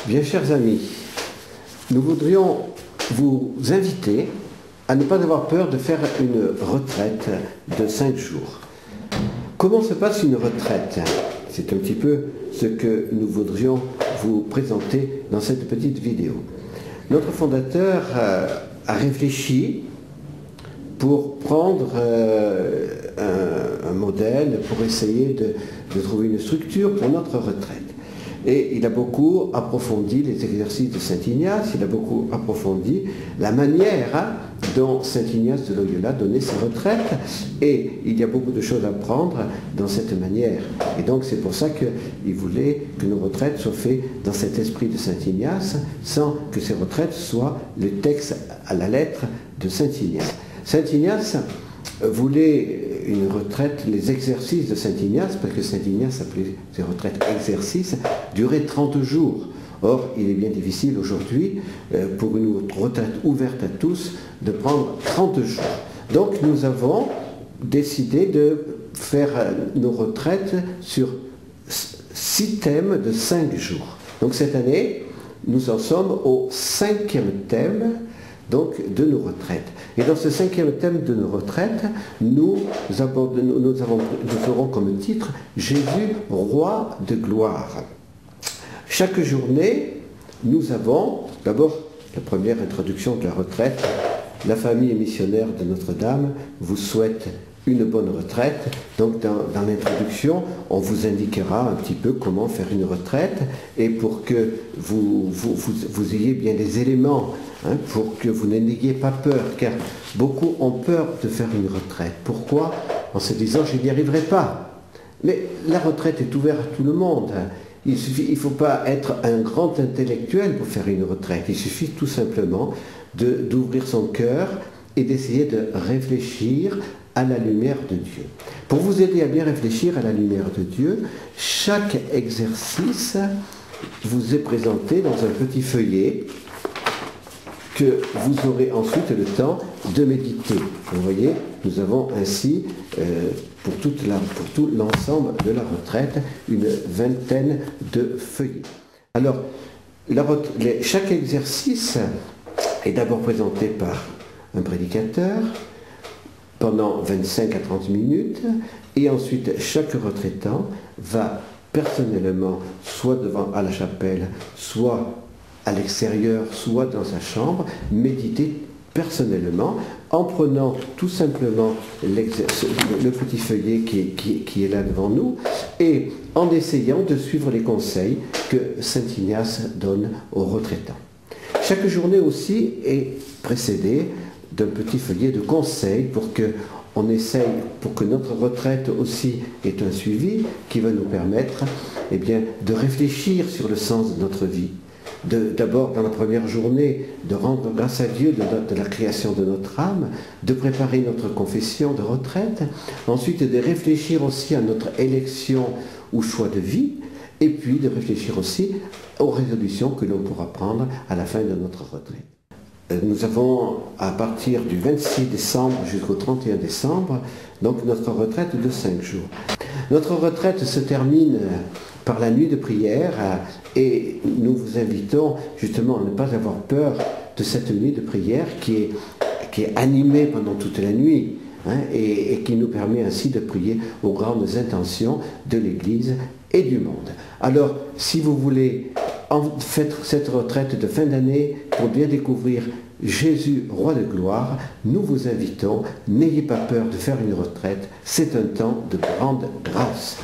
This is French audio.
Bien, chers amis, nous voudrions vous inviter à ne pas avoir peur de faire une retraite de 5 jours. Comment se passe une retraite? C'est un petit peu ce que nous voudrions vous présenter dans cette petite vidéo. Notre fondateur a réfléchi pour prendre un modèle, pour essayer de trouver une structure pour notre retraite. Et il a beaucoup approfondi les exercices de Saint Ignace, il a beaucoup approfondi la manière dont Saint Ignace de Loyola donnait ses retraites, et il y a beaucoup de choses à prendre dans cette manière. Et donc c'est pour ça qu'il voulait que nos retraites soient faites dans cet esprit de Saint Ignace, sans que ces retraites soient le texte à la lettre de Saint Ignace. Saint Ignace voulait une retraite, les exercices de Saint Ignace, parce que Saint Ignace appelait ses retraites exercices, duraient 30 jours. Or, il est bien difficile aujourd'hui, pour une retraite ouverte à tous, de prendre 30 jours. Donc, nous avons décidé de faire nos retraites sur 6 thèmes de 5 jours. Donc, cette année, nous en sommes au 5e thème donc, de nos retraites. Et dans ce 5e thème de nos retraites, nous ferons comme titre « Jésus, roi de gloire ». Chaque journée, nous avons d'abord la première introduction de la retraite. La famille missionnaire de Notre-Dame vous souhaite une bonne retraite. Donc dans l'introduction, on vous indiquera un petit peu comment faire une retraite, et pour que vous ayez bien les éléments, pour que vous n'ayez pas peur, car beaucoup ont peur de faire une retraite. Pourquoi? En se disant « je n'y arriverai pas ». Mais la retraite est ouverte à tout le monde. Il ne faut pas être un grand intellectuel pour faire une retraite. Il suffit tout simplement d'ouvrir son cœur et d'essayer de réfléchir à la lumière de Dieu. Pour vous aider à bien réfléchir à la lumière de Dieu, chaque exercice vous est présenté dans un petit feuillet que vous aurez ensuite le temps de méditer. Vous voyez, nous avons ainsi, pour tout l'ensemble de la retraite, une vingtaine de feuillets. Alors, chaque exercice est d'abord présenté par un prédicateur pendant 25 à 30 minutes, et ensuite chaque retraitant va personnellement, soit à la chapelle, soit à l'extérieur, soit dans sa chambre, méditer personnellement, en prenant tout simplement le petit feuillet qui est là devant nous, et en essayant de suivre les conseils que Saint Ignace donne aux retraitants. Chaque journée aussi est précédée d'un petit feuillet de conseils pour que notre retraite aussi ait un suivi qui va nous permettre de réfléchir sur le sens de notre vie. D'abord, dans la première journée, de rendre grâce à Dieu de la création de notre âme, de préparer notre confession de retraite, ensuite de réfléchir aussi à notre élection ou choix de vie, et puis de réfléchir aussi aux résolutions que l'on pourra prendre à la fin de notre retraite. Nous avons, à partir du 26 décembre jusqu'au 31 décembre, donc notre retraite de 5 jours. Notre retraite se termine par la nuit de prière, et nous vous invitons justement à ne pas avoir peur de cette nuit de prière qui est animée pendant toute la nuit, et qui nous permet ainsi de prier aux grandes intentions de l'Église et du monde. Alors, si vous voulez faire cette retraite de fin d'année pour bien découvrir Jésus, roi de gloire, nous vous invitons, n'ayez pas peur de faire une retraite, c'est un temps de grande grâce.